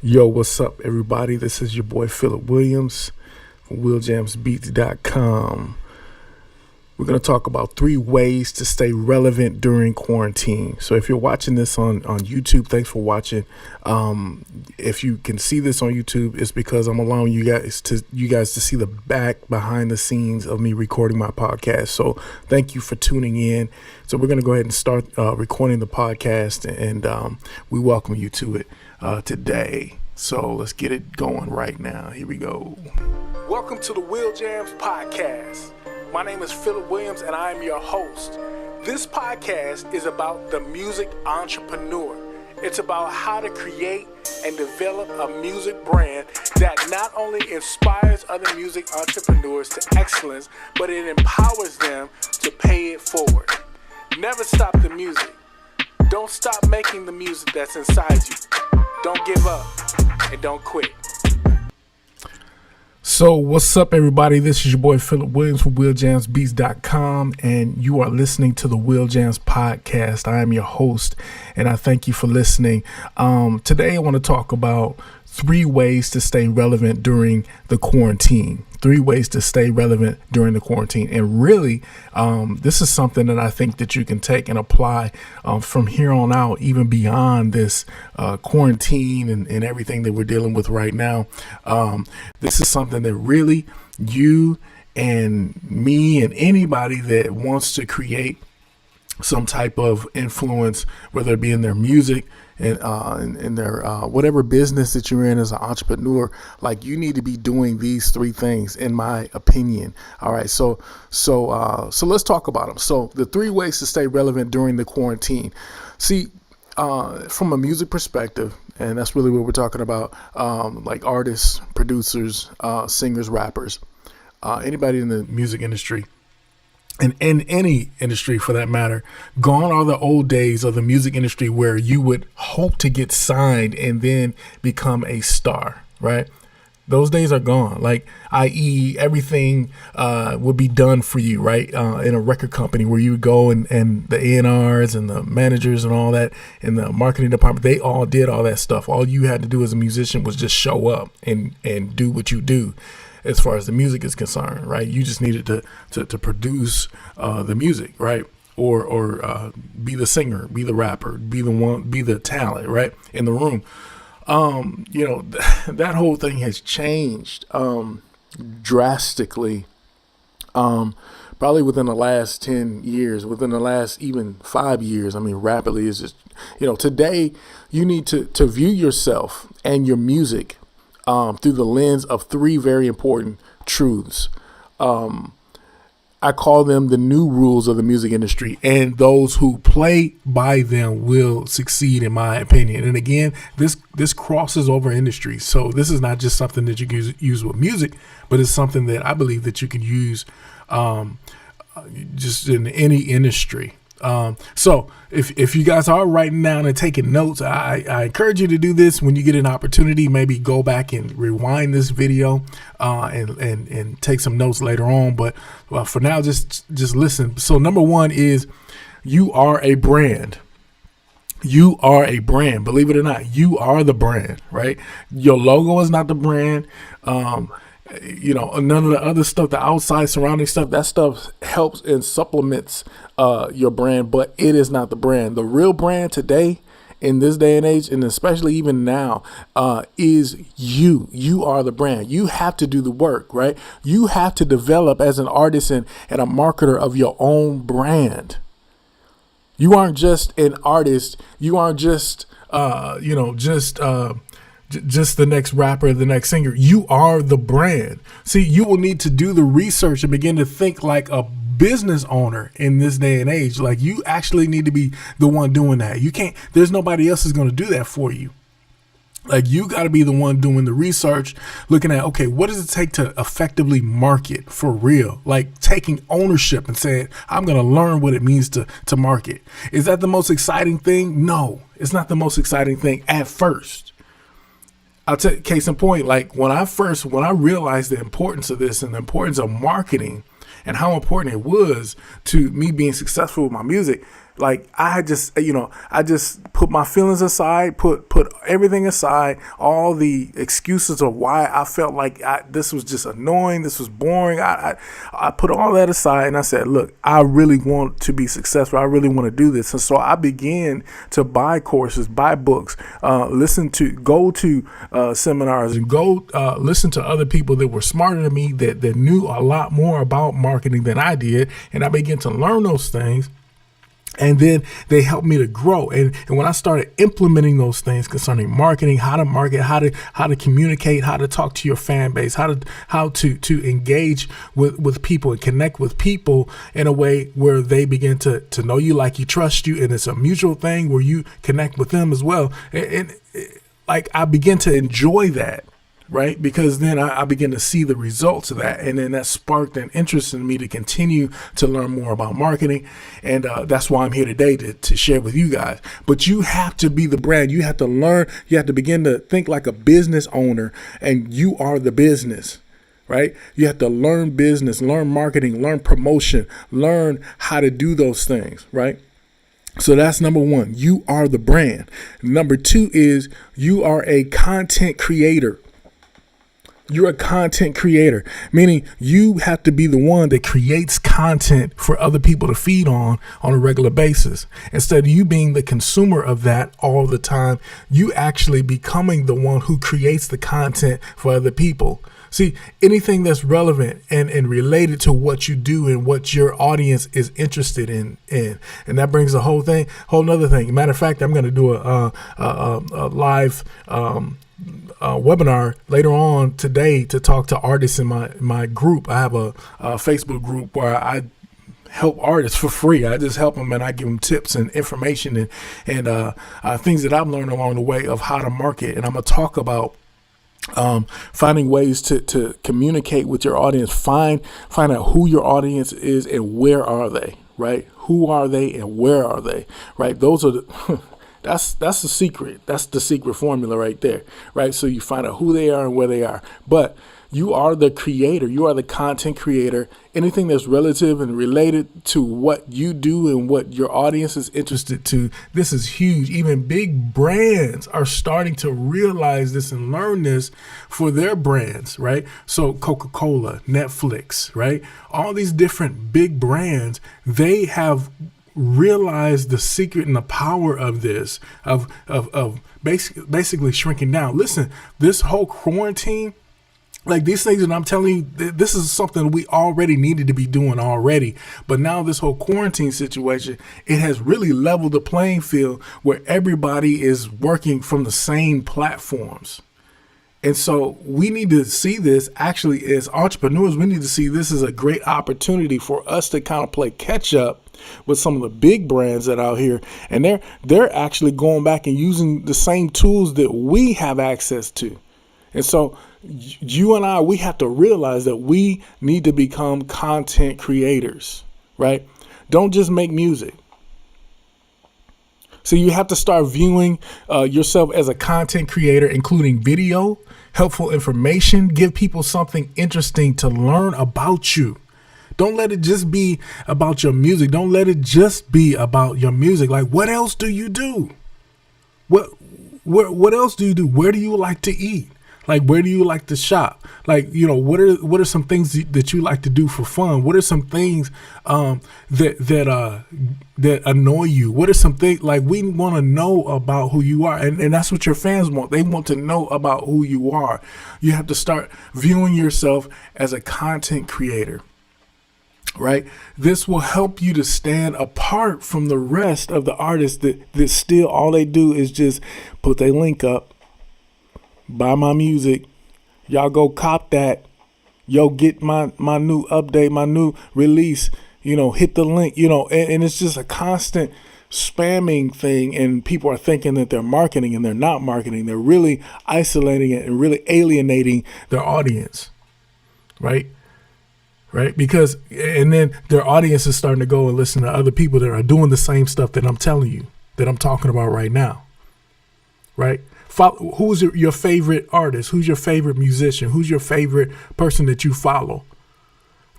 Yo, what's up, everybody? This is your boy Philip Williams from WillJamsBeats.com. We're going to talk about 3 ways to stay relevant during quarantine. So if you're watching this on YouTube, thanks for watching. If you can see this on YouTube, it's because I'm allowing you guys to see the behind the scenes of me recording my podcast. So thank you for tuning in. So we're going to go ahead and start recording the podcast, and we welcome you to it today. So let's get it going right now. Here we go. Welcome to the Will Jams podcast. My name is Philip Williams, and I am your host. This podcast is about the music entrepreneur. It's about how to create and develop a music brand that not only inspires other music entrepreneurs to excellence, but it empowers them to pay it forward. Never stop the music. Don't stop making the music that's inside you. Don't give up and don't quit. So what's up, everybody? This is your boy Philip Williams from WillJamsBeats.com, and you are listening to the Will Jams podcast. I am your host, and I thank you for listening. Today I want to talk about 3 ways to stay relevant during the quarantine. 3 ways to stay relevant during the quarantine. And really, this is something that I think that you can take and apply from here on out, even beyond this quarantine and everything that we're dealing with right now. This is something that really you and me and anybody that wants to create some type of influence, whether it be in their music and in their whatever business that you're in as an entrepreneur, like, you need to be doing these 3 things, in my opinion. All right, so let's talk about them. So the 3 ways to stay relevant during the quarantine. See, from a music perspective, and that's really what we're talking about, like artists, producers, singers, rappers, anybody in the music industry. And in any industry for that matter, gone are the old days of the music industry where you would hope to get signed and then become a star, right? Those days are gone. Like, i.e. everything would be done for you, right? In a record company where you would go and the A&Rs and the managers and all that in the marketing department, they all did all that stuff. All you had to do as a musician was just show up and do what you do. As far as the music is concerned, right? You just needed to produce the music, right? Or be the singer, be the rapper, be the talent, right? In the room. That whole thing has changed drastically. Probably within the last 10 years, within the last even 5 years. I mean, rapidly is just, today you need to view yourself and your music through the lens of 3 very important truths. I call them the new rules of the music industry, and those who play by them will succeed, in my opinion. And again, this crosses over industries. So this is not just something that you can use with music, but it's something that I believe that you can use just in any industry. So if you guys are writing down and taking notes, I encourage you to do this when you get an opportunity. Maybe go back and rewind this video and take some notes later on. But for now, just listen. So number 1 is you are a brand. You are a brand. Believe it or not, you are the brand, right? Your logo is not the brand. None of the other stuff, the outside surrounding stuff, that stuff helps and supplements your brand, but it is not the brand. The real brand today, in this day and age, and especially even now, is you. You are the brand. You have to do the work, right? You have to develop as an artist and a marketer of your own brand. You aren't just an artist. You aren't just, just the next rapper, the next singer. You are the brand. See, you will need to do the research and begin to think like a business owner in this day and age. Like, you actually need to be the one doing that. You can't, there's nobody else is going to do that for you. Like, you got to be the one doing the research, looking at, okay, what does it take to effectively market for real? Like, taking ownership and saying, I'm going to learn what it means to market. Is that the most exciting thing? No, it's not the most exciting thing at first. I'll tell you, case in point, like when I realized the importance of this and the importance of marketing and how important it was to me being successful with my music, Like I just, I just put my feelings aside, put everything aside, all the excuses of why I felt like this was just annoying, this was boring. I put all that aside and I said, look, I really want to be successful. I really want to do this. And so I began to buy courses, buy books, go to seminars, and go listen to other people that were smarter than me, that knew a lot more about marketing than I did. And I began to learn those things. And then they helped me to grow. And when I started implementing those things concerning marketing, how to market, how to communicate, how to talk to your fan base, how to engage with people and connect with people in a way where they begin to know you, like you, trust you. And it's a mutual thing where you connect with them as well. And like I begin to enjoy that. Right. Because then I began to see the results of that. And then that sparked an interest in me to continue to learn more about marketing. And that's why I'm here today to share with you guys. But you have to be the brand. You have to learn. You have to begin to think like a business owner, and you are the business. Right. You have to learn business, learn marketing, learn promotion, learn how to do those things. Right. So that's number one. You are the brand. Number two is you are a content creator. You're a content creator, meaning you have to be the one that creates content for other people to feed on a regular basis. Instead of you being the consumer of that all the time, you actually becoming the one who creates the content for other people. See, anything that's relevant and related to what you do and what your audience is interested in. And that brings the whole nother thing. Matter of fact, I'm going to do a live webinar later on today to talk to artists in my group. I have a Facebook group where I help artists for free. I just help them and I give them tips and information and things that I've learned along the way of how to market. And I'm going to talk about finding ways to communicate with your audience, find out who your audience is and where are they, right? Who are they and where are they, right? Those are the That's the secret. That's the secret formula right there, right? So you find out who they are and where they are. But you are the creator. You are the content creator. Anything that's relative and related to what you do and what your audience is interested to, this is huge. Even big brands are starting to realize this and learn this for their brands, right? So Coca-Cola, Netflix, right? All these different big brands, they have realize the secret and the power of this, of basically shrinking down. Listen, this whole quarantine, like these things that I'm telling you, this is something we already needed to be doing already. But now this whole quarantine situation, it has really leveled the playing field where everybody is working from the same platforms. And so we need to see this actually as entrepreneurs. We need to see this as a great opportunity for us to kind of play catch up with some of the big brands that are out here. And they're actually going back and using the same tools that we have access to. And so you and I, we have to realize that we need to become content creators, right? Don't just make music. So you have to start viewing yourself as a content creator, including video, helpful information, give people something interesting to learn about you. Don't let it just be about your music. Don't let it just be about your music. Like, what else do you do? What else do you do? Where do you like to eat? Like, where do you like to shop? Like, what are some things that you like to do for fun? What are some things that annoy you? What are some things, like, we want to know about who you are, and that's what your fans want. They want to know about who you are. You have to start viewing yourself as a content creator. Right. This will help you to stand apart from the rest of the artists that still all they do is just put their link up, buy my music. Y'all go cop that. Yo, get my new update, my new release, hit the link, and it's just a constant spamming thing. And people are thinking that they're marketing and they're not marketing. They're really isolating it and really alienating their audience. Right. Right. Because and then their audience is starting to go and listen to other people that are doing the same stuff that I'm telling you, that I'm talking about right now. Right. Who's your favorite artist? Who's your favorite musician? Who's your favorite person that you follow?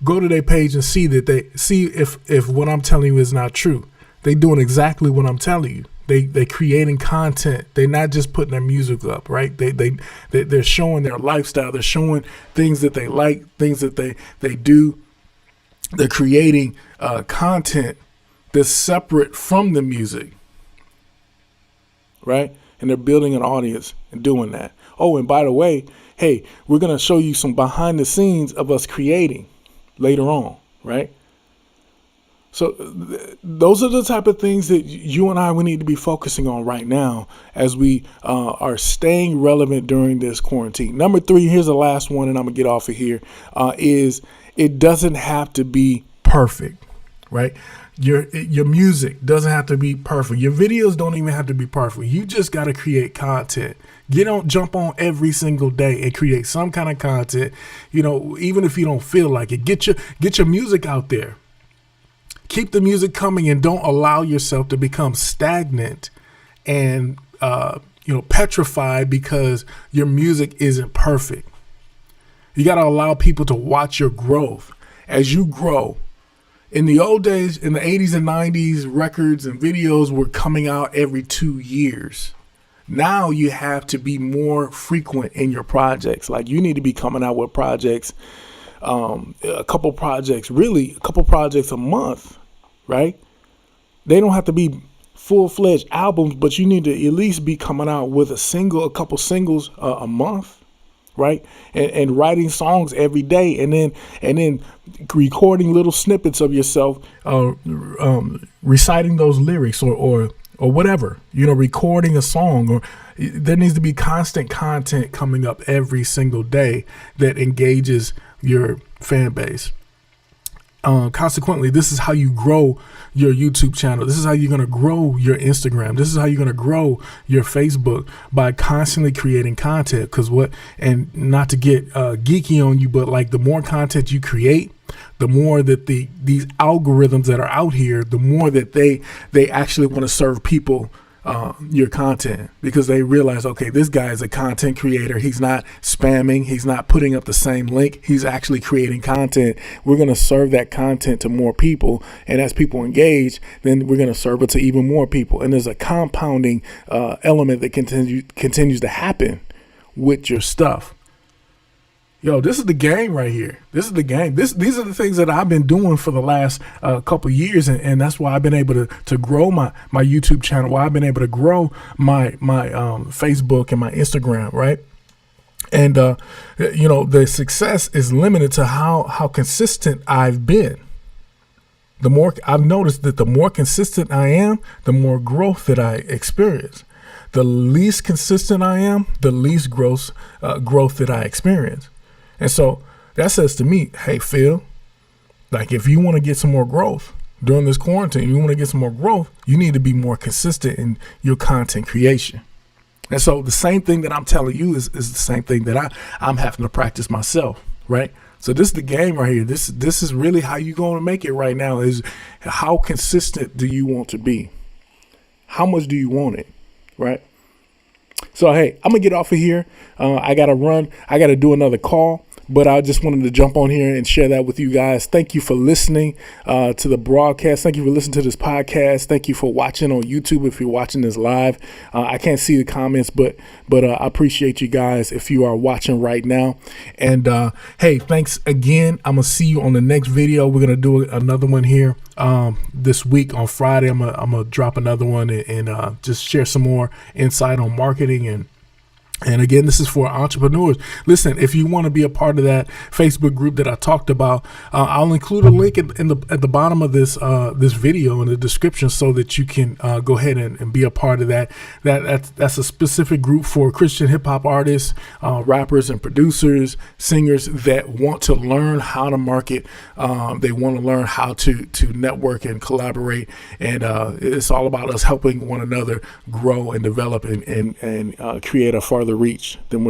Go to their page and see if what I'm telling you is not true. They doing exactly what I'm telling you. They creating content. They're not just putting their music up, right? They're showing their lifestyle. They're showing things that they like, things that they do. They're creating content that's separate from the music, right? And they're building an audience and doing that. Oh, and by the way, hey, we're going to show you some behind the scenes of us creating later on, right? So those are the type of things that you and we need to be focusing on right now as we are staying relevant during this quarantine. Number 3, here's the last one, and I'm gonna get off of here, is it doesn't have to be perfect, right? Your music doesn't have to be perfect. Your videos don't even have to be perfect. You just got to create content. Jump on every single day and create some kind of content. Even if you don't feel like it, get your music out there. Keep the music coming and don't allow yourself to become stagnant and, petrified because your music isn't perfect. You got to allow people to watch your growth as you grow. In the old days, in the 80s and 90s, records and videos were coming out every 2 years. Now you have to be more frequent in your projects. Like you need to be coming out with projects, a couple projects a month, right? They don't have to be full-fledged albums, but you need to at least be coming out with a couple singles a month, right? And writing songs every day, and then recording little snippets of yourself, reciting those lyrics or whatever, recording a song. Or there needs to be constant content coming up every single day that engages your fan base. Consequently, this is how you grow your YouTube channel. This is how you're going to grow your Instagram. This is how you're going to grow your Facebook, by constantly creating content. And not to get geeky on you, but like the more content you create, the more that these algorithms that are out here, the more that they actually want to serve people your content, because they realize, okay, this guy is a content creator. He's not spamming. He's not putting up the same link. He's actually creating content. We're going to serve that content to more people. And as people engage, then we're going to serve it to even more people. And there's a compounding element that continues to happen with your stuff. Yo, this is the game right here. This is the game. These are the things that I've been doing for the last couple of years, and that's why I've been able to grow my YouTube channel. Why I've been able to grow my Facebook and my Instagram, right? And the success is limited to how consistent I've been. I've noticed that the more consistent I am, the more growth that I experience. The least consistent I am, the least growth that I experience. And so that says to me, hey, Phil, like if you want to get some more growth during this quarantine, you want to get some more growth, you need to be more consistent in your content creation. And so the same thing that I'm telling you is the same thing that I'm having to practice myself, right? So this is the game right here. This is really how you're going to make it right now, is how consistent do you want to be? How much do you want it, right? So, hey, I'm going to get off of here. I got to run. I got to do another call. But I just wanted to jump on here and share that with you guys. Thank you for listening to the broadcast. Thank you for listening to this podcast. Thank you for watching on YouTube if you're watching this live. I can't see the comments, but I appreciate you guys if you are watching right now. And hey, thanks again. I'm going to see you on the next video. We're going to do another one here this week on Friday. I'm going to drop another one and just share some more insight on marketing. And again, this is for entrepreneurs. Listen, if you want to be a part of that Facebook group that I talked about, I'll include a link at the bottom of this video in the description so that you can go ahead and be a part of that. That's a specific group for Christian hip hop artists, rappers and producers, singers that want to learn how to market. They want to learn how to network and collaborate. And it's all about us helping one another grow and develop and create a further reach than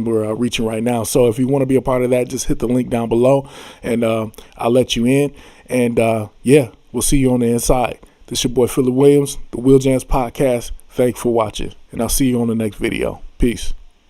we're reaching right now. So if you want to be a part of that, just hit the link down below and I'll let you in. And yeah, we'll see you on the inside. This is your boy Philip Williams, the Will Jams Podcast. Thanks for watching, and I'll see you on the next video. Peace.